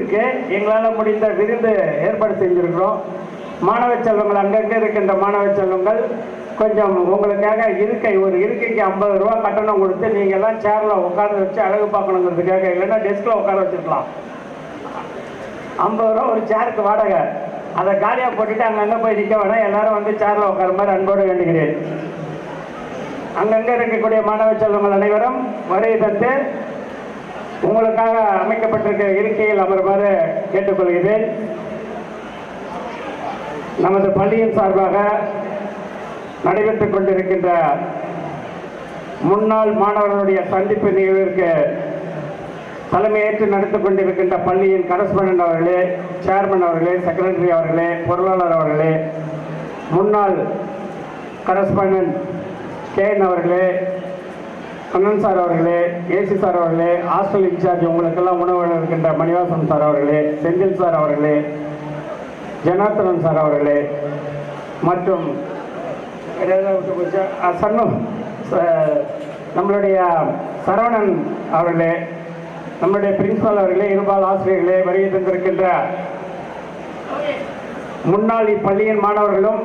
இருக்கு. எங்களால் முடிந்த விருந்து ஏற்பாடு செஞ்சிருக்கிறோம். மாணவ செல்வங்கள், அங்கங்கே இருக்கின்ற மாணவ செல்வங்கள் கொஞ்சம் உங்களுக்காக ஒரு இருக்கைக்கு 50 ரூபா கட்டணம் கொடுத்து நீங்கள் எல்லாம் சேரில் உட்கார வச்சு அழகு பார்க்கணுங்கிறதுக்காக, இல்லைன்னா டெஸ்கில் உட்கார வச்சுருக்கலாம். 50 ரூபா ஒரு சேருக்கு வாடகை. அதை காலியாக போட்டுட்டு அங்கங்கே போய் நிற்க வேணாம். எல்லாரும் வந்து சேரில் உட்கார மாதிரி அன்போடு வேண்டுகிறேன். அங்கங்கே இருக்கக்கூடிய மாணவ செல்வங்கள் அனைவரும் வருகை தந்து உங்களுக்காக அமைக்கப்பட்டிருக்க இருக்கையில் அமருமாறு கேட்டுக்கொள்கிறேன். நமது பள்ளியின் சார்பாக நடைபெற்றுக் கொண்டிருக்கின்ற முன்னாள் மாணவர்களுடைய சந்திப்பு நிகழ்விற்கு தலைமையேற்று நடத்திக் கொண்டிருக்கின்ற பள்ளியின் கரஸ்பாண்டன்ட் அவர்களே, சேர்மன் அவர்களே, செக்ரட்டரி அவர்களே, பொருளாளர் அவர்களே, முன்னாள் கரஸ்பாண்டன்ட் கேஎன் அவர்களே, கண்ணன் சார் அவர்களே, ஏசி சார் அவர்களே, ஹாஸ்டல் இன்சார்ஜ் உங்களுக்கெல்லாம் உணவு இருக்கின்ற மணிவாசன் சார் அவர்களே, செந்தில் சார் அவர்களே, ஜனார்த்தனன் சார் அவர்களே, மற்றும் நம்மளுடைய சரவணன் அவர்களே, நம்முடைய பிரின்சிபால் அவர்களே, இருபால் ஆசிரியர்களே, வருகை தந்திருக்கின்ற முன்னாள் இப்பள்ளியின் மாணவர்களும்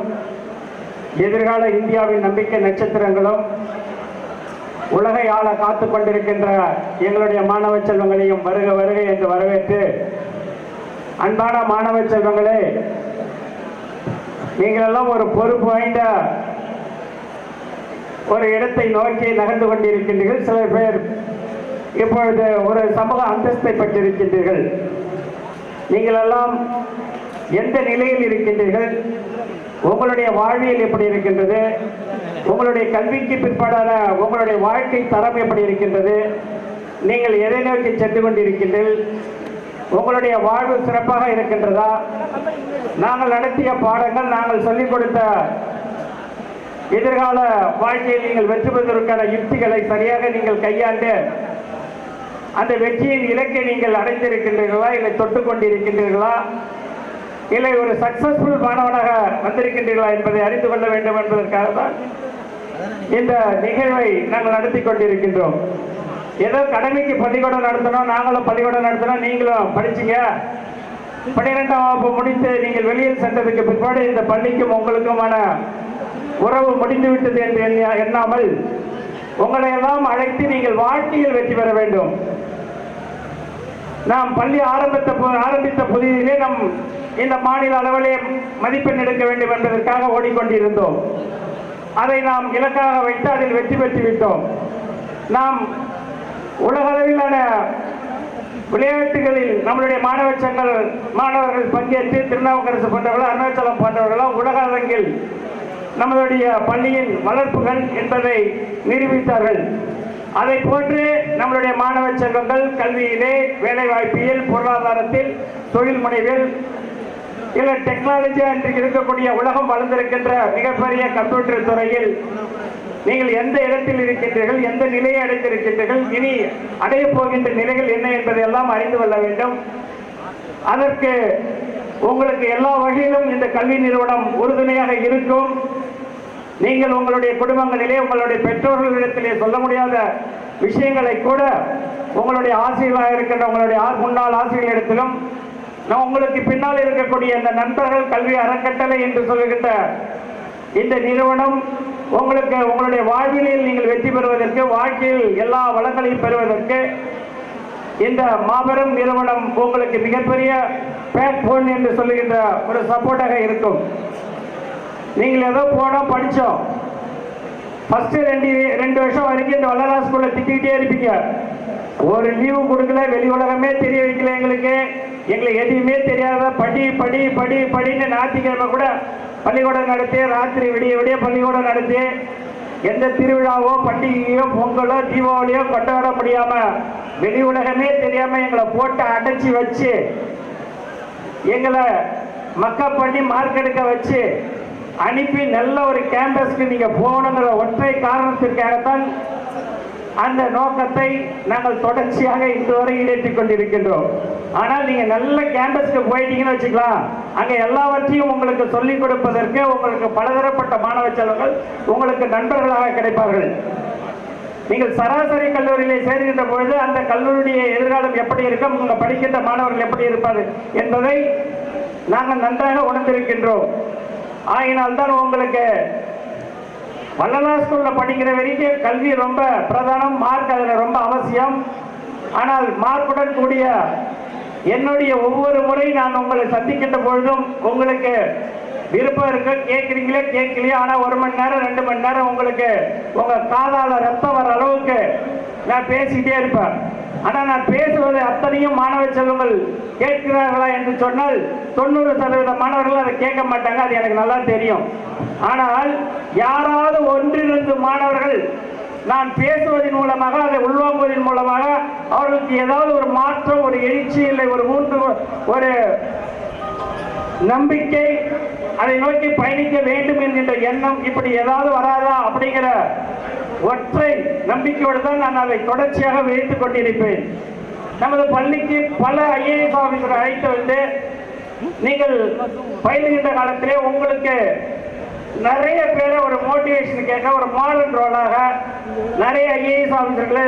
எதிர்கால இந்தியாவின் நம்பிக்கை நட்சத்திரங்களும் உலகை ஆள காத்து கொண்டிருக்கின்ற எங்களுடைய மாணவ செல்வங்களையும் வருக வருக என்று வரவேற்று, அன்பான மாணவ செல்வங்களே, நீங்கள் எல்லாம் ஒரு பொறுப்பு வாய்ந்த ஒரு இடத்தை நோக்கி நகர்ந்து கொண்டிருக்கின்றீர்கள். சில பேர் இப்பொழுது ஒரு சமூக அந்தஸ்தை பெற்றிருக்கின்றீர்கள். நீங்கள் எல்லாம் எந்த நிலையில் இருக்கின்றீர்கள்? உங்களுடைய வாழ்வியல் எப்படி இருக்கின்றது? உங்களுடைய கல்விக்கு பிற்பாடான உங்களுடைய வாழ்க்கை தரம் எப்படி இருக்கின்றது? நீங்கள் எதை நோக்கி சென்று கொண்டிருக்கின்றீர்கள்? உங்களுடைய வாழ்வு சிறப்பாக இருக்கின்றதா? நாங்கள் நடத்திய பாடங்கள், நாங்கள் சொல்லிக் கொடுத்த எதிர்கால வாழ்க்கையில் நீங்கள் வெற்றி பெறுவதற்கான யுக்திகளை சரியாக நீங்கள் கையாண்டு அந்த வெற்றியின் இலக்கை நீங்கள் அடைந்திருக்கின்றீர்களா, இல்லை தொட்டுக் கொண்டிருக்கின்றீர்களா, இல்லை ஒரு சக்சஸ்ஃபுல் மாணவனாக வந்திருக்கின்றீர்களா என்பதை அறிந்து கொள்ள வேண்டும் என்பதற்காக தான் இந்த நிகழ்வை நாங்கள் நடத்தி கொண்டிருக்கின்றோம். ஏதோ கடமைக்கு பள்ளிக்கூடம் நடத்தணும், நாங்களும் பள்ளிக்கூடம் நடத்தணும், நீங்களும் படிச்சீங்க, 12ஆம் வகுப்பு முடித்து நீங்கள் வெளியில் சென்றதுக்கு பிற்பாடு இந்த பள்ளிக்கும் உங்களுக்குமான உறவு முடிந்துவிட்டது என்று எண்ணாமல் உங்களை எல்லாம் அழைத்து நீங்கள் வாழ்க்கையில் வெற்றி பெற வேண்டும். நாம் பள்ளி ஆரம்பித்த புதிதிலே நம் இந்த மாநில அளவிலே மதிப்பெண் எடுக்க வேண்டும் என்பதற்காக ஓடிக்கொண்டிருந்தோம். அதை நாம் இலக்காக வைத்து அதில் வெற்றி பெற்று விட்டோம். நாம் உலக அளவிலான விளையாட்டுகளில் நம்மளுடைய மாணவர்கள் பங்கேற்று திருநாவுக்கரசு போன்றவர்கள், அருணாச்சலம் போன்றவர்களும் உலக அரங்கில் நம்மளுடைய பள்ளியின் வளர்ப்புகள் என்பதை நிரூபித்தார்கள். அதை போன்று நம்மளுடைய மாணவ செல்வங்கள் கல்வியிலே, வேலைவாய்ப்பில், பொருளாதாரத்தில், தொழில் முனைவில், இல்லை டெக்னாலஜி என்று இருக்கக்கூடிய உலகம் வளர்ந்திருக்கின்ற மிகப்பெரிய கம்ப்யூட்டர் துறையில் நீங்கள் எந்த இடத்தில் இருக்கின்றீர்கள், எந்த நிலையை அடைந்திருக்கின்றீர்கள், இனி அடைய போகின்ற நிலைகள் என்ன என்பதை எல்லாம் அறிந்து கொள்ள வேண்டும். அதற்கு உங்களுக்கு எல்லா வகையிலும் இந்த கல்வி நிறுவனம் உறுதுணையாக இருக்கும். நீங்கள் உங்களுடைய குடும்பங்களிலே, உங்களுடைய பெற்றோர்களிடத்திலே சொல்ல முடியாத விஷயங்களை கூட உங்களுடைய ஆசிரியர்களாக இருக்கின்ற உங்களுடைய முன்னாள் ஆசிரியர்களிடத்திலும், உங்களுக்கு பின்னால் இருக்கக்கூடிய இந்த நண்பர்கள் கல்வி அறக்கட்டளை என்று சொல்லுகின்ற இந்த நிறுவனம் உங்களுக்கு உங்களுடைய வாழ்வியலில் நீங்கள் வெற்றி பெறுவதற்கு, வாழ்க்கையில் எல்லா வளங்களையும் பெறுவதற்கு இந்த மாபெரும் நிறுவனம் உங்களுக்கு மிகப்பெரிய பேக் போன் என்று சொல்லுகின்ற ஒரு சப்போர்ட்டாக இருக்கும். நீங்கள் ஏதோ போனோம் படித்தோம், ஃபர்ஸ்ட் 2 வருஷம் வரைக்கும் இந்த வல்லரா ஸ்கூல்ல திட்டிக்கிட்டே இருப்பீங்க. ஒரு லீவு கொடுக்கல, வெளி உலகமே தெரிய வைக்கல, எங்களுக்கு எதுவுமே தெரியாத படி படி படி படின்னு ஞாயிற்றுக்கிழமை கூட பள்ளிக்கூடம் நடத்தி, ராத்திரி விடிய விடிய பள்ளிக்கூடம் நடத்தி, எந்த திருவிழாவோ பண்டிகையோ பொங்கலோ தீபாவளியோ கொண்டாட முடியாம வெளி உலகமே தெரியாம எங்களை போட்டு அடைச்சி வச்சு எங்களை மக்கப் பண்ணி மார்க் எடுக்க வச்சு அனுப்பி நல்ல ஒரு கேம்பஸ்க்கு நீங்க போகணுங்கிற ஒற்றை காரணத்திற்காகத்தான் அந்த நோக்கத்தை நாங்கள் தொடர்ச்சியாக இன்று வரை ஈடேற்றிக் கொண்டிருக்கின்றோம். ஆனால் நீங்க நல்ல கேம்பஸ்க்கு போயிட்டீங்கன்னு வச்சுக்கலாம், அங்க எல்லாவற்றையும் உங்களுக்கு சொல்லிக் கொடுப்பதற்கு உங்களுக்கு பலதரப்பட்ட மாணவ செல்வங்கள் உங்களுக்கு நண்பர்களாக கிடைப்பார்கள். நீங்கள் சராசரி கல்லூரியிலே சேர்கின்ற பொழுது அந்த கல்லூரியுடைய எதிர்காலம் எப்படி இருக்கும், உங்க படிக்கின்ற மாணவர்கள் எப்படி இருப்பார்கள் என்பதை நாங்கள் நன்றாக உணர்ந்திருக்கின்றோம். ஆகினால்தான் உங்களுக்கு வள்ளலார் ஸ்கூல்ல படிக்கிற வரைக்கும் கல்வி ரொம்ப பிரதானம், மார்க் அதில் ரொம்ப அவசியம். ஆனால் மார்க்குடன் கூடிய என்னுடைய ஒவ்வொரு முறை நான் உங்களை சந்திக்கின்ற பொழுதும் உங்களுக்கு விருப்பம் இருக்கு, கேட்குறீங்களே கேட்கலையே, ஆனால் 1 மணி நேரம் 2 மணி நேரம் உங்களுக்கு உங்கள் காதால ரத்தம் வர அளவுக்கு நான் பேசிக்கிட்டே இருப்பேன். ஆனால் நான் பேசுவது அத்தனையும் மாணவ செல்வங்கள் கேட்கிறார்களா என்று சொன்னால் 90% மாணவர்கள் அதை கேட்க மாட்டாங்க, அது எனக்கு நல்லா தெரியும். ஆனால் யாராவது 1-2 மாணவர்கள் நான் பேசுவதன் மூலமாக, அதை உள்வாங்குவதன் மூலமாக அவர்களுக்கு ஏதாவது ஒரு மாற்றம், ஒரு எழுச்சி, இல்லை ஒரு நம்பிக்கை, அதை நோக்கி பயணிக்க வேண்டும் என்கின்ற எண்ணம் இப்படி ஏதாவது வராதா அப்படிங்கிற ஒற்றை நம்பிக்கையோடு தான் நான் அதை தொடர்ச்சியாக வைத்துக் கொண்டிருப்பேன். நமது பள்ளிக்கு பல IAS ஆபீசர் அழைத்து வந்து நீங்கள் பயிலுகின்ற காலத்திலே உங்களுக்கு நிறைய பேரை ஒரு மோட்டிவேஷன் கேட்க, ஒரு மாடல் ரோலாக நிறைய IAS ஆபீசர்களை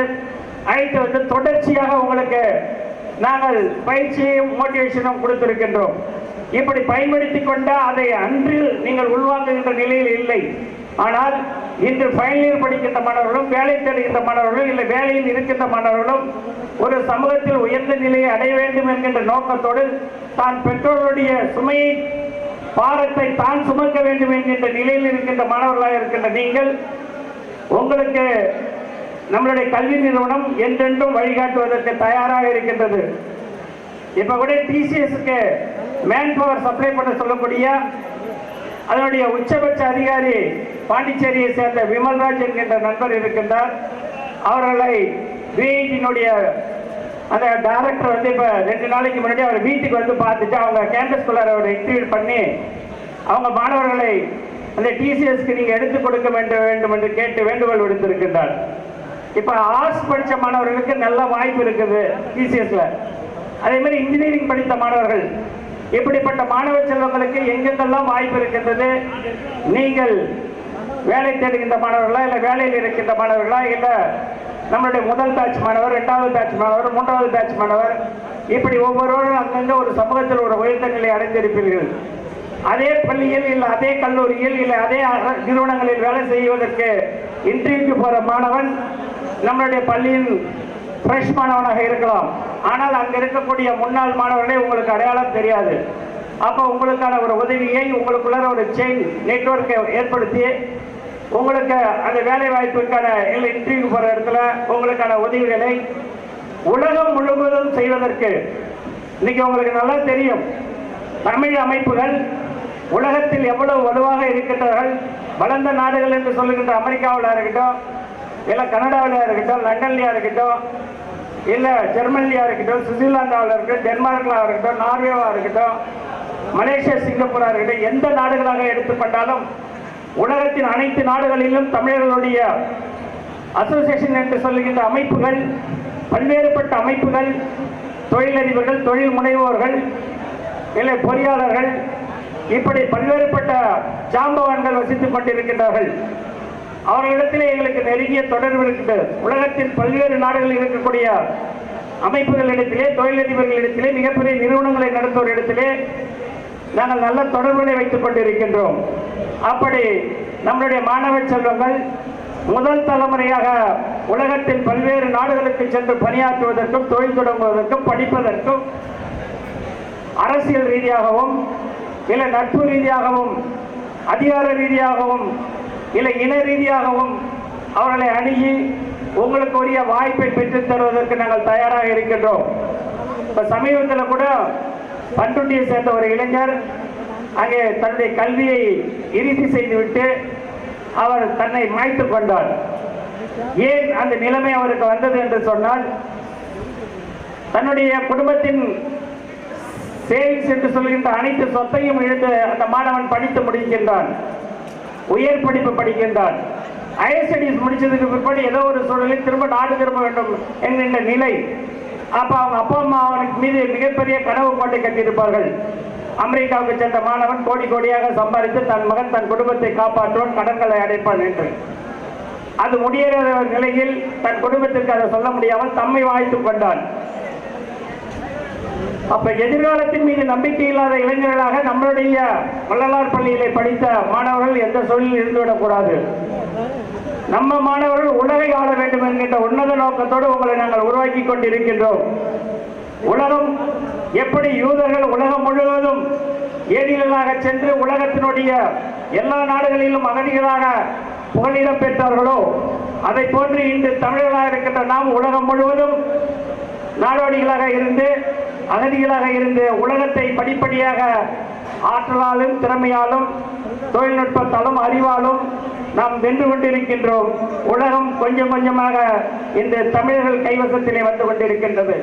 அழைத்து வந்து தொடர்ச்சியாக உங்களுக்கு நாங்கள் பயிற்சியும் மோட்டிவேஷனும் கொடுத்திருக்கின்றோம். இப்படி பயன்படுத்திக் கொண்ட அதை அன்று நீங்கள் உள்வாங்குகின்ற நிலையில் இல்லை. ஆனால் இன்று ஃபைனல் இயர் படிக்கின்ற மாணவர்களும், வேலை தேடுகின்ற மாணவர்களும், இல்லை வேலையில் இருக்கின்ற மாணவர்களும் ஒரு சமூகத்தில் உயர்ந்த நிலையை அடைய வேண்டும் என்கின்ற நோக்கத்தோடு தான் பெற்றோருடைய சுமையை, பாரத்தை தான் சுமக்க வேண்டும் என்கின்ற நிலையில் இருக்கின்ற மாணவர்களாக இருக்கின்ற நீங்கள், உங்களுக்கு நம்மளுடைய கல்வி நிறுவனம் என்றென்றும் வழிகாட்டுவதற்கு தயாராக இருக்கின்றது. இப்ப கூட TCSக்கு மேன் பவர் சப்ளை பண்ண சொல்லக்கூடிய அதனுடைய உச்சபட்ச அதிகாரி பாண்டிச்சேரியை சேர்ந்த விமல்ராஜ் என்கின்ற நண்பர் இருக்கின்றார். அவர்களை VIT-னுடைய அந்த டைரக்டர் வந்து இப்போ 2 நாளைக்கு முன்னாடி அவர் வீட்டுக்கு வந்து பார்த்துட்டு அவங்க கேம்பஸ்குள்ளார அவரை இன்டர்வியூ பண்ணி அவங்க மாணவர்களை அந்த TCSக்கு நீங்கள் எடுத்துக் கொடுக்க வேண்டும் என்று கேட்டு வேண்டுகோள் விடுத்திருக்கின்றார். இப்போ ஆர்ட்ஸ் படித்த மாணவர்களுக்கு நல்ல வாய்ப்பு இருக்குது TCSல. அதே மாதிரி இன்ஜினியரிங் படித்த மாணவர்கள், இப்படிப்பட்ட மாணவ செல்வங்களுக்கு எங்கெங்கெல்லாம் வாய்ப்பு இருக்கின்றது. நீங்கள் வேலை தேடுகின்ற மாணவர்களா, இல்லை வேலையில் இருக்கின்ற மாணவர்களா, இல்லை நம்மளுடைய முதல் பேட்ச் மாணவர், 2வது பேட்ச் மாணவர், 3வது பேட்ச் மாணவர், இப்படி ஒவ்வொருவரும் அங்கங்க ஒரு சமூகத்தில் ஒரு உயர்ந்த நிலை அடைந்திருப்பீர்கள். அதே பள்ளியில், இல்லை அதே கல்லூரியில், இல்லை அதே நிறுவனங்களில் வேலை செய்வதற்கு இன்டர்வியூக்கு போகிற மாணவன் நம்மளுடைய பள்ளியின் ஃப்ரெஷ் மாணவனாக இருக்கலாம். ஆனால் அங்கே இருக்கக்கூடிய முன்னாள் மாணவர்களே உங்களுக்கு அடையாளம் தெரியாது. அப்போ உங்களுக்கான ஒரு உதவியை, உங்களுக்குள்ள ஒரு செயின் நெட்வொர்க்கை ஏற்படுத்தி உங்களுக்கு அந்த வேலை வாய்ப்புக்கான இல்லை இன்டர்வியூ போகிற இடத்துல உங்களுக்கான உதவிகளை உலகம் முழுவதும் செய்வதற்கு இன்னைக்கு உங்களுக்கு நல்லா தெரியும். தமிழ் அமைப்புகள் உலகத்தில் எவ்வளவு வலுவாக இருக்கின்றார்கள். வளர்ந்த நாடுகள் என்று சொல்லுகின்ற அமெரிக்காவில் இருக்கட்டும், இல்லை கனடாவில் இருக்கட்டும், லண்டன்லையா இருக்கட்டும், இல்லை ஜெர்மனியா இருக்கட்டும், சுவிட்சர்லாந்தாவில் இருக்கட்டும், டென்மார்க்கில் இருக்கட்டும், நார்வேவா இருக்கட்டும், மலேசியா, சிங்கப்பூரா இருக்கட்டும், எந்த நாடுகளாக எடுத்துக்கொண்டாலும் உலகத்தின் அனைத்து நாடுகளிலும் தமிழர்களுடைய அசோசியேஷன் என்று சொல்லுகின்ற அமைப்புகள், பல்வேறுபட்ட அமைப்புகள், தொழிலதிபர்கள், தொழில் முனைவோர்கள், இல்லை பொறியாளர்கள், இப்படி பல்வேறுபட்ட ஜாம்பவான்கள் வசித்துக் கொண்டிருக்கின்றார்கள். அவர்களிடத்திலே எங்களுக்கு நெருங்கிய தொடர்பு இருக்கின்றது. உலகத்தின் பல்வேறு நாடுகளில் இருக்கக்கூடிய அமைப்புகளிடத்திலே, தொழிலதிபர்களிடத்திலே, மிகப்பெரிய நிறுவனங்களை நடத்துவோர் இடத்திலே நாங்கள் நல்ல தொடர்புகளை வைத்துக் கொண்டிருக்கின்றோம். அப்படி நம்முடைய மாணவ செல்வங்கள் முதல் தலைமுறையாக உலகத்தின் பல்வேறு நாடுகளுக்கு சென்று பணியாற்றுவதற்கும், தொழில் தொடங்குவதற்கும், படிப்பதற்கும், அரசியல் ரீதியாகவும், இல்லை நட்பு ரீதியாகவும், அதிகார ரீதியாகவும், இல்லை இன ரீதியாகவும் அவர்களை அணுகி உங்களுக்கு உரிய வாய்ப்பை பெற்றுத் தருவதற்கு நாங்கள் தயாராக இருக்கின்றோம். இப்போ சமீபத்தில் கூட பண்ருட்டியை சேர்ந்த ஒரு இளைஞர் அங்கே தன்னுடைய கல்வியை இறுதி செய்துவிட்டு அவர் தன்னை மாய்த்து கொண்டார். ஏன் அந்த நிலைமை அவருக்கு வந்தது என்று சொன்னால், தன்னுடைய குடும்பத்தின் சேவிங்ஸ் என்று சொல்கின்ற அனைத்து சொத்தையும் இழந்து அந்த மாணவன் படித்து முடிக்கின்றான், உயர் படிப்பு படிக்கின்றான். ஹையர் ஸ்டடீஸ் முடிச்சதுக்கு பிற்பாடு ஏதோ ஒரு சூழலில் திரும்ப நாடு திரும்ப வேண்டும் என்கின்ற நிலை. அப்ப அவங்க அப்பா அம்மா அவனுக்கு மீது மிகப்பெரிய கனவு கோட்டை கட்டியிருப்பார்கள். அமெரிக்காவுக்கு சென்ற மாணவன் கோடி கோடியாக சம்பாதித்து தன் மகன் தன் குடும்பத்தை காப்பாற்றுவான், கடன்களை அடைப்பான் என்று. அது முடியாத நிலையில் தன் குடும்பத்திற்கு அதை சொல்ல முடியாமல் தம்மை வாய்த்துக் கொண்டான். அப்ப எதிர்காலத்தின் மீது நம்பிக்கை இல்லாத இளைஞர்களாக நம்மளுடைய வள்ளலார் பள்ளியிலே படித்த மாணவர்கள் எந்த சூழலில் இருந்துவிடக்கூடாது. நம்ம மாணவர்கள் உலகை ஆள வேண்டும் என்கின்ற உன்னத நோக்கத்தோடு உங்களை நாங்கள் உருவாக்கி கொண்டிருக்கின்றோம். உலகம் எப்படி யூதர்கள் உலகம் முழுவதும் ஏதிகளாக சென்று உலகத்தினுடைய எல்லா நாடுகளிலும் அகதிகளாக புகலிடம் பெற்றார்களோ அதை போன்று இன்று தமிழர்களாக இருக்கின்ற நாம் உலகம் முழுவதும் நாடோடிகளாக இருந்து அகதிகளாக இருந்து உலகத்தை படிப்படியாக ஆற்றலாலும் திறமையாலும் தொழில்நுட்பத்தாலும் அறிவாலும் நாம் வென்று கொண்டிருக்கின்றோம். உலகம் கொஞ்சம் கொஞ்சமாக இந்த தமிழர்கள் கைவசத்திலே வந்து கொண்டிருக்கின்றது.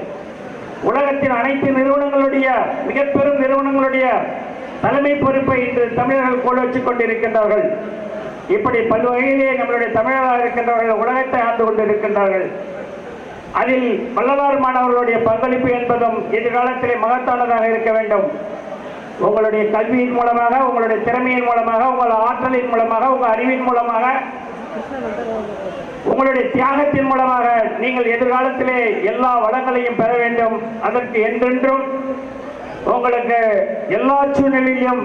உலகத்தின் அனைத்து நிறுவனங்களுடைய மிக பெரும் நிறுவனங்களுடைய தலைமை பொறுப்பை இன்று தமிழர்கள் கோல் வச்சுக் கொண்டிருக்கின்றார்கள். இப்படி பல்வகையிலே நம்மளுடைய தமிழர்களாக இருக்கின்றவர்கள் உலகத்தை ஆண்டு கொண்டிருக்கின்றார்கள். அதில் வள்ளலார் மாணவர்களுடைய பங்களிப்பு என்பதும் எதிர்காலத்திலே மகத்தானதாக இருக்க வேண்டும். உங்களுடைய கல்வியின் மூலமாக, உங்களுடைய திறமையின் மூலமாக, உங்கள் ஆற்றலின் மூலமாக, உங்கள் அறிவின் மூலமாக, உங்களுடைய தியாகத்தின் மூலமாக நீங்கள் எதிர்காலத்திலே எல்லா வளங்களையும் பெற வேண்டும். அதற்கு என்றென்றும் உங்களுக்கு எல்லா சூழ்நிலையிலும்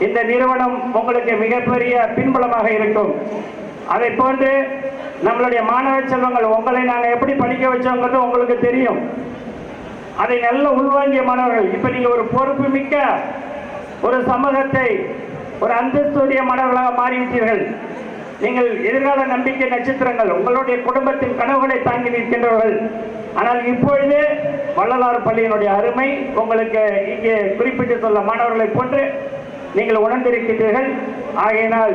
இந்த நிறுவனம் உங்களுக்கு மிகப்பெரிய பின்புலமாக இருக்கும். அதை போன்று நம்மளுடைய மாணவ செல்வங்கள் உங்களை நாங்கள் எப்படி படிக்க வச்சோங்கிறது உங்களுக்கு தெரியும். அதை நல்ல உள்வாங்கிய மாணவர்கள் இப்ப நீங்க ஒரு பொறுப்பு மிக்க ஒரு சமூகத்தை ஒரு அந்தஸ்துடைய மாணவர்களாக மாறிவிட்டீர்கள். நீங்கள் எதிர்கால நம்பிக்கை நட்சத்திரங்கள், உங்களுடைய குடும்பத்தின் கனவுகளை தாங்கி நிற்கின்றவர்கள். ஆனால் இப்பொழுது வள்ளலார் பள்ளியினுடைய அருமை உங்களுக்கு இங்கே குறிப்பிட்டு சொல்ல மாணவர்களை போன்று நீங்கள் உணர்ந்திருக்கின்றீர்கள். ஆகையினால்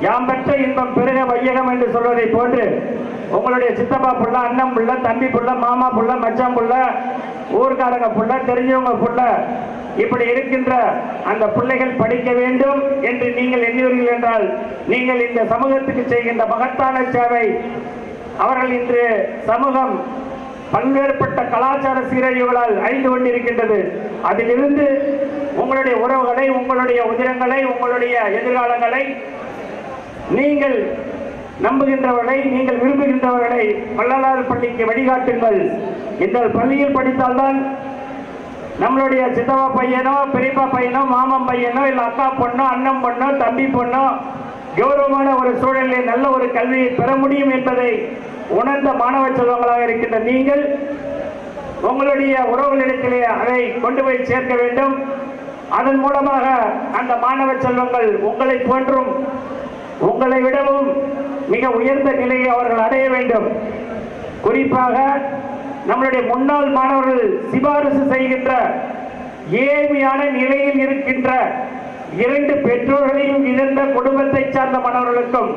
யாம் பெற்ற இன்பம் பெருக வையகம் என்று சொல்வதை போன்று உங்களுடைய சித்தப்பா புள்ள, அண்ணன் புள்ள, தம்பி புள்ள, மாமா புள்ள, மச்சான் புள்ள, ஊர்காரங்க புள்ள, தெரிஞ்சவங்க புள்ள, இப்படி இருக்கின்ற அந்த பிள்ளைகள் படிக்க வேண்டும் என்று நீங்கள் எண்ணுவீர்கள் என்றால் நீங்கள் இந்த சமூகத்துக்கு செய்கின்ற மகத்தான சேவை. அவர்கள் இன்று சமூகம் பல்வேறுபட்ட கலாச்சார சீரழிவுகளால் அழிந்து கொண்டிருக்கின்றது. அதிலிருந்து உங்களுடைய உறவுகளை, உங்களுடைய உதிரங்களை, உங்களுடைய எதிர்காலங்களை நீங்கள் நம்புகின்றவர்களை, நீங்கள் விரும்புகின்றவர்களை வள்ளலார் பள்ளிக்கு வழிகாட்டுங்கள். இந்த பள்ளியில் படித்தால்தான் நம்மளுடைய சித்தப்பா பையனோ, பெரியப்பா பையனோ, மாமன் பையனோ, இல்லை அக்கா பொண்ணோ, அண்ணன் பொண்ணோ, தம்பி பொண்ணோ கௌரவமான ஒரு சூழலில் நல்ல ஒரு கல்வியை பெற முடியும் என்பதை உணர்ந்த மாணவ செல்வங்களாக இருக்கின்ற நீங்கள் உங்களுடைய உறவுகளிடத்திலே அதை கொண்டு போய் சேர்க்க வேண்டும். அதன் மூலமாக அந்த மாணவ செல்வங்கள் உங்களை போன்றும் உங்களை விடவும் மிக உயர்ந்த நிலையை அவர்கள் அடைய வேண்டும். குறிப்பாக நம்மளுடைய முன்னாள் மாணவர்கள் சிபாரிசு செய்கின்ற ஏழ்மையான நிலையில் இருக்கின்ற 2 பெற்றோர்களையும் இழந்த குடும்பத்தை சார்ந்த மாணவர்களுக்கும்,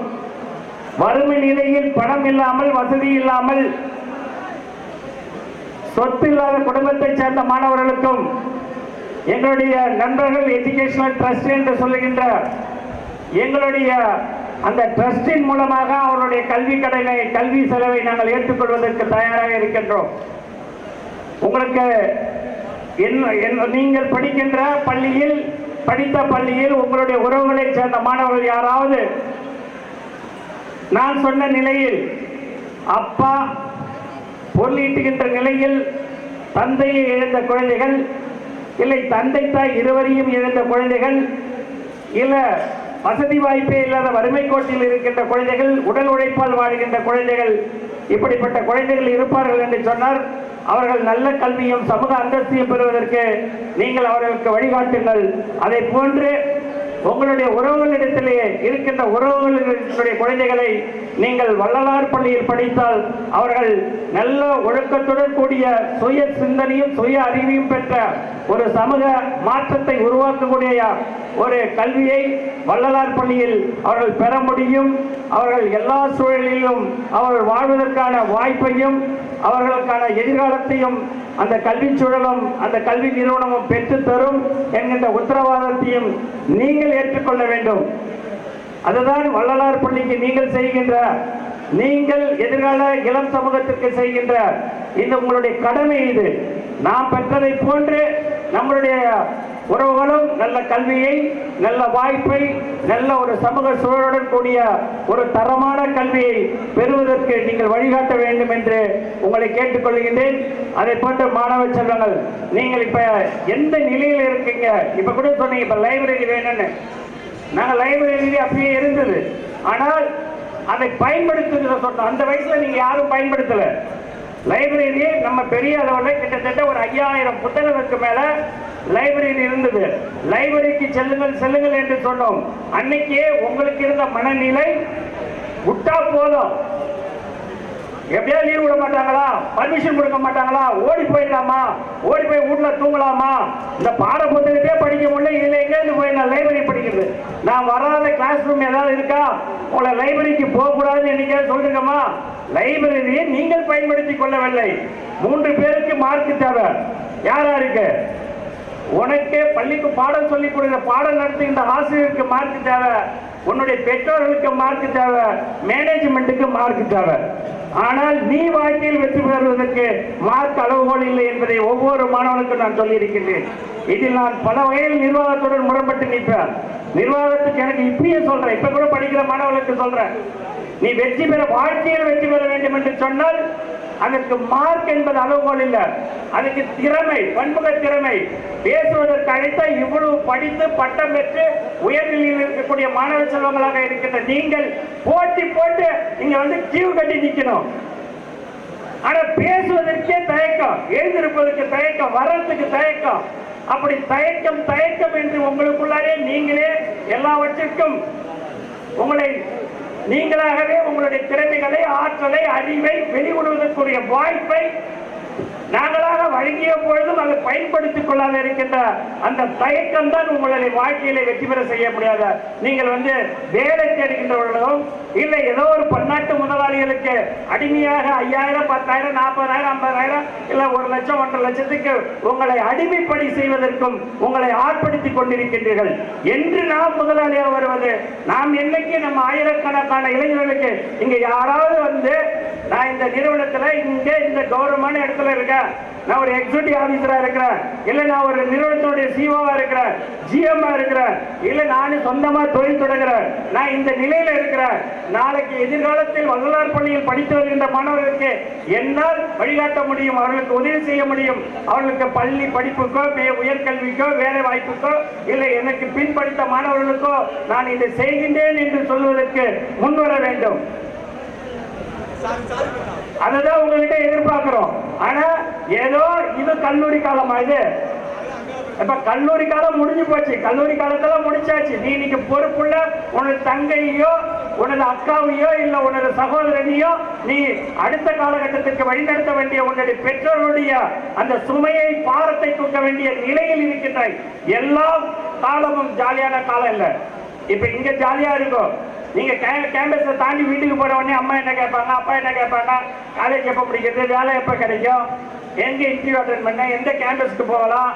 வறுமை நிலையில் பணம் இல்லாமல், வசதி இல்லாமல், சொத்து இல்லாத குடும்பத்தை சேர்ந்த மாணவர்களுக்கும் எங்களுடைய நண்பர்கள் எஜுகேஷனல் ட்ரஸ்ட் என்று சொல்லுகின்ற எங்களுடைய அந்த ட்ரஸ்டின் மூலமாக அவருடைய கல்வி கடனை, கல்வி செலவை நாங்கள் ஏற்றுக்கொள்வதற்கு தயாராக இருக்கின்றோம். உங்களுக்கு நீங்கள் படிக்கின்ற பள்ளியில், படித்த பள்ளியில் உங்களுடைய உறவுகளை சேர்ந்த மாணவர்கள் யாராவது நான் சொன்ன நிலையில் அப்பா பொருளீட்டுகின்ற நிலையில் தந்தையை இழந்த குழந்தைகள், இல்லை தந்தை தாய் இருவரையும் இழந்த குழந்தைகள், இல்ல வசதி வாய்ப்பே இல்லாத வறுமை கோட்டில் இருக்கின்ற குழந்தைகள், உடல் உழைப்பால் வாழ்கின்ற குழந்தைகள், இப்படிப்பட்ட குழந்தைகள் இருப்பார்கள் என்று சொன்னார். அவர்கள் நல்ல கல்வியும் சமூக அந்தஸ்தையும் பெறுவதற்கு நீங்கள் அவர்களுக்கு வழிகாட்டுங்கள். அதை போன்று உங்களுடைய உறவுகளிடத்திலே இருக்கின்ற உறவுகளுடைய குழந்தைகளை நீங்கள் வள்ளலார் பள்ளியில் படித்தால் அவர்கள் நல்ல ஒழுக்கத்துடன் கூடிய சுய சிந்தனையும் சுய அறிவையும் பெற்ற ஒரு சமூக மாற்றத்தை உருவாக்கக்கூடிய ஒரு கல்வியை வள்ளலார் பள்ளியில் அவர்கள் பெற முடியும். அவர்கள் எல்லா சூழலிலும் அவர்கள் வாழ்வதற்கான வாய்ப்பையும் அவர்களுக்கான எதிர்காலத்தையும் அந்த கல்வி சூழலும் அந்த கல்வி நிறுவனமும் பெற்று தரும் என்கின்ற உத்தரவாதத்தையும் நீங்கள் ஏற்றுக்கொள்ள வேண்டும். அதுதான் வள்ளலார் பள்ளிக்கு நீங்கள் செய்கின்ற, நீங்கள் எதிர்கால இளம் சமூகத்திற்கு செய்கின்ற இந்த உங்களுடைய கடமை. இது நாம் பெற்றதை போன்று நம்மளுடைய உறவுகளும் நல்ல கல்வியை, நல்ல வாய்ப்பை, நல்ல ஒரு சமூக சூழலுடன் கூடிய ஒரு தரமான கல்வியை பெறுவதற்கு நீங்கள் வழிகாட்ட வேண்டும் என்று உங்களை கேட்டுக்கொள்கின்றேன். அதை போன்ற மாணவ செல்வங்கள், நீங்கள் இப்ப எந்த நிலையில் இருக்கீங்க? இப்ப கூட சொன்னீங்க இப்ப லைப்ரரி வேணும்னு. நாங்கள் லைப்ரரி அப்படியே இருந்தது, ஆனால் அதை பயன்படுத்துகிற சொன்னோம். அந்த வயசுல நீங்க யாரும் பயன்படுத்தல. லைப்ரரி நம்ம பெரிய அளவில் கிட்டத்தட்ட ஒரு 5000 புத்தகங்களுக்கு மேல லைப்ரரி இருந்தது. லைப்ரரிக்கு செல்லுங்கள் என்று சொன்னோம். அன்னைக்கே உங்களுக்கு இருந்த மனநிலை, விட்டா போதும், எப்படியா லீவ் விட மாட்டாங்களா, பர்மிஷன் கொடுக்க மாட்டாங்களா, ஓடி போயிடலாமா, ஓடி போய் வீட்டுல தூங்கலாமா, இந்த பாட புத்தகத்தையே படிக்க முடியல, இதுல எங்கேருந்து போய் நான் லைப்ரரி படிக்கிறது, நான் வராத கிளாஸ் ரூம் ஏதாவது இருக்கா, உங்களை லைப்ரரிக்கு போக கூடாதுன்னு என்னைக்காவது சொல்லிருக்கமா? லைப்ரரியை நீங்கள் பயன்படுத்திக் கொள்ளவில்லை. 3 பேருக்கு மார்க் தேவை. யாருக்கு? உனக்கு பள்ளிக்கு பாடம் சொல்லி கொடுக்கிற பாடம் நடத்துகின்ற ஆசிரியருக்கு மார்க் தேவை, உன்னுடைய பெற்றோர்களுக்கு மார்க் தேவை, மேனேஜ்மெண்ட்டுக்கு மார்க் தேவை. ஆனால் நீ வாழ்க்கையில் வெற்றி பெறுவதற்கு மார்க் அளவுகோல் இல்லை என்பதை ஒவ்வொரு மாணவனுக்கும் நான் சொல்லி இருக்கின்றேன். இதில் நான் பல வகையில் நிர்வாகத்துடன் முரண்பட்டு நிற்பேன். நிர்வாகத்துக்கு எனக்கு இப்பயே சொல்றேன், இப்ப கூட படிக்கிற மாணவர்களுக்கு சொல்றேன், நீ வெற்றி பெற, வாழ்க்கையில் வெற்றி பெற வேண்டும் என்று சொன்னால் அதற்கு மார்க் என்பது அளவுகோல் இல்லை, அதுக்கு திறமை, பன்முக திறமை. பேசுவதற்கு அழைத்த இவ்வளவு படித்து பட்டம் பெற்று உயர்நிலையில் இருக்கக்கூடிய மாணவ செல்வங்களாக இருக்கின்ற நீங்கள் போட்டி போட்டு இங்க வந்து கியூ கட்டி நிக்கணும். ஆனா பேசுவதற்கே தயக்கம், எழுந்திருப்பதற்கு தயக்கம், வர்றதுக்கு தயக்கம். அப்படி தயக்கம் என்று உங்களுக்குள்ளாரே நீங்களே எல்லாவற்றிற்கும் உங்களை நீங்களாகவே உங்களுடைய திறமைகளை, ஆற்றலை, அறிவை வெளிவிடுவதற்குரிய வாய்ப்பை நாங்களாக வழங்கிய பொழுதும் அதை பயன்படுத்திக் கொள்ளாத இருக்கின்ற அந்த தயக்கம் தான் உங்களுடைய வாழ்க்கையில வெற்றி பெற செய்ய முடியாத. நீங்கள் வந்து வேலை தேடுகின்றவர்களும் இல்லை, ஏதோ ஒரு பன்னாட்டு முதலாளிகளுக்கு அடிமையாக 5000, 10,000, 40,000, 50,000 இல்ல 1 லட்சம், 1.5 லட்சத்துக்கு உங்களை அடிமைப்படி செய்வதற்கும் உங்களை ஆட்படுத்திக் கொண்டிருக்கின்றீர்கள் என்று நாம் முதலாளியாக வருவது. நாம் என்னைக்கு நம்ம ஆயிரக்கணக்கான இளைஞர்களுக்கு இங்க யாராவது வந்து, நான் இந்த நிறுவனத்துல இங்க இந்த கௌரவமான இடத்துல இருக்கேன், நான் ஒரு எக்ஸிக்யூட்டிவ் ஆபீசரா இருக்கிறேன், இல்ல நான் ஒரு நிறுவனத்துடைய சிஓவா இருக்கிறேன், ஜிஎம் இருக்கிறேன், இல்ல நான் சொந்தமா தொழில் தொடங்குறேன், நான் இந்த நிலையில இருக்கிறேன், நாளைக்கு எதிர்காலத்தில் வள்ளலார் பள்ளியில் படித்து வருகின்ற மாணவர்களுக்கு என்னால் வழிகாட்ட முடியும், அவர்களுக்கு உதவி செய்ய முடியும், அவர்களுக்கு பள்ளி படிப்புக்கோ, உயர்கல்விக்கோ, வேலை வாய்ப்புக்கோ, இல்லை எனக்கு பின் படித்த மாணவர்களுக்கோ நான் இதை செய்கின்றேன் என்று சொல்வதற்கு முன்வர வேண்டும். அதுதான் உங்ககிட்ட எதிர்பார்க்கிறோம். ஆனா ஏதோ இது கல்லூரி காலமா? இது இப்ப கல்லூரி காலம் முடிஞ்சு போச்சு, கல்லூரி காலத்துல முடிச்சாச்சு. நீ இன்னைக்கு பொறுப்புள்ள உனது தங்கையோ, உனது அக்காவையோ, இல்ல உனது சகோதரனையோ நீ அடுத்த காலகட்டத்திற்கு வழிநடத்த வேண்டிய உன்னுடைய பெற்றோருடைய அந்த சுமையை, பாரத்தை தூக்க வேண்டிய நிலையில் இருக்கின்றாய். எல்லா காலமும் ஜாலியான காலம் இல்ல. இப்ப இங்க ஜாலியா இருக்கும், நீங்க கேம்பஸ்ல தாண்டி வீட்டுக்கு போற உடனே அம்மா என்ன கேட்பாங்க, அப்பா என்ன கேட்பாங்க, காலேஜ் எப்ப பிடிக்கிறது, வேலை எப்ப கிடைக்கும், எங்க இன்டர்வியூ அட்டெண்ட் பண்ண, எந்த கேம்பஸ்க்கு போகலாம்,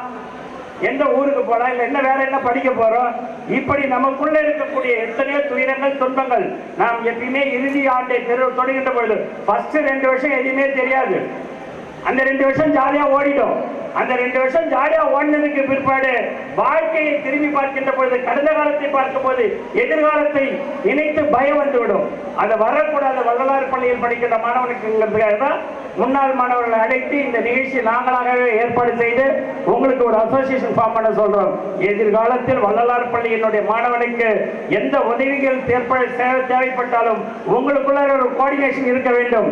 எந்த ஊருக்கு போகலாம், இல்ல என்ன வேற என்ன படிக்க போறோம், இப்படி நமக்குள்ள இருக்கக்கூடிய எத்தனையோ துயரங்கள், துன்பங்கள். நாம் எப்பயுமே இறுதி ஆண்டை தொடங்குகின்ற பொழுது ஃபர்ஸ்ட் 2 வருஷம் எதுவுமே தெரியாது, அந்த 2 வருஷம் ஜாலியா ஓடிடும். அந்த 2 வருஷம் ஜாலியா ஓடினதுக்கு பிற்பாடு வாழ்க்கையை திரும்பி பார்க்கின்ற பொழுது, கடந்த காலத்தை பார்க்கும் போது எதிர்காலத்தை நினைத்து பயம் வந்துவிடும். அது வரக்கூடாது. வள்ளலார் பள்ளியில் படிக்கின்ற மாணவனுக்கு தான் முன்னாள் மாணவர்களை அழைத்து இந்த நிகழ்ச்சி நாங்களாகவே ஏற்பாடு செய்து உங்களுக்கு ஒரு அசோசியேஷன் ஃபார்ம் பண்ண சொல்றோம். எதிர்காலத்தில் வள்ளலார் பள்ளியினுடைய மாணவனுக்கு எந்த உதவிகள் தேவைப்பட்டாலும் உங்களுக்குள்ள ஒரு கோஆர்டினேஷன் இருக்க வேண்டும்.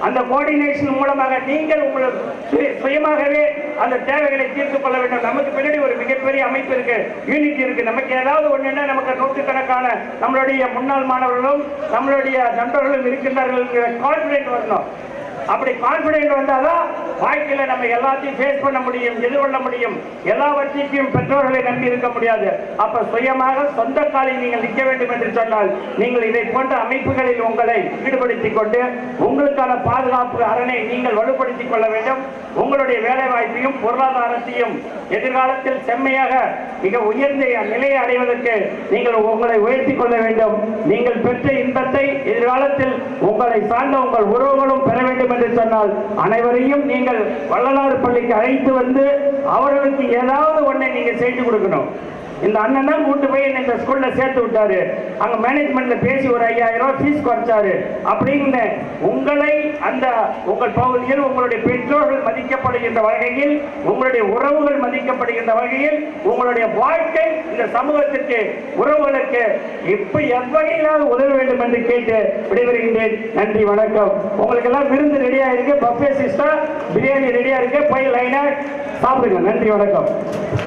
அந்த கோஆர்டினேஷன் மூலமாக நீங்கள் உங்களுக்கு சுயமாகவே அந்த தேவைகளை தீர்த்துக் கொள்ள வேண்டும். நமக்கு பின்னாடி ஒரு மிகப்பெரிய அமைப்பு இருக்கு, யூனிட் இருக்கு. நமக்கு ஏதாவது ஒண்ணுன்னா நமக்கு நூற்றுக்கணக்கான நம்மளுடைய முன்னாள் மாணவர்களும் நம்மளுடைய நண்பர்களும் இருக்கின்றார்கள் கான்பிடென்ட் வரணும். அப்படி கான்பிடென்ட் வந்தாதான் வாழ்க்கையில நம்ம எல்லாத்தையும் ஃபேஸ் பண்ண முடியும், எதிர்கொள்ள முடியும். எல்லாவற்றையும் பெற்றோர்களை நம்பி இருக்க முடியாது. அப்ப சுயமாக சொந்த காலில் நீங்கள் நிற்க வேண்டும் என்று சொன்னால் நீங்கள் இதை போன்ற அமைப்புகளில் உங்களை ஈடுபடுத்திக் கொண்டு உங்களுக்கான பாதுகாப்பு அரணை நீங்கள் வலுப்படுத்திக் கொள்ள வேண்டும். உங்களுடைய வேலை வாய்ப்பையும் பொருளாதாரத்தையும் எதிர்காலத்தில் செம்மையாக மிக உயர்ந்த நிலையை அடைவதற்கு நீங்கள் உங்களை உயர்த்திக் கொள்ள வேண்டும். நீங்கள் பெற்ற இன்பத்தை எதிர்காலத்தில் உங்களை சார்ந்த உங்கள் உறவுகளும் பெற வேண்டும் என்று சொன்னால் அனைவரையும் நீங்கள் நீங்கள் வள்ளலார் பள்ளிக்கு அழைத்து வந்து அவர்களுக்கு ஏதாவது ஒன்றை நீங்க செய்து கொடுக்கணும். இந்த அண்ணன் தான் கூட்டு போய் இந்த ஸ்கூல்ல சேர்த்து விட்டாரு, அங்க மேனேஜ்மெண்ட்ல பேசி ஒரு 5000 ரூபாய் ஃபீஸ் குறைச்சாரு அப்படின்னு உங்களை அந்த உங்கள் பகுதியில் உங்களுடைய பெற்றோர்கள் மதிக்கப்படுகின்ற வகையில், உங்களுடைய உறவுகள் மதிக்கப்படுகின்ற வகையில், உங்களுடைய வாழ்க்கை இந்த சமூகத்திற்கு உறவுகளுக்கு எவ்வகையிலாவது உதவ வேண்டும் என்று கேட்டு விடைபெறுகின்றேன். நன்றி, வணக்கம். உங்களுக்கு எல்லாம் விருந்து ரெடியா இருக்கு, பஃபே சிஸ்டம் பிரியாணி ரெடியா இருக்கு, போய் லைனா சாப்பிடுங்க. நன்றி, வணக்கம்.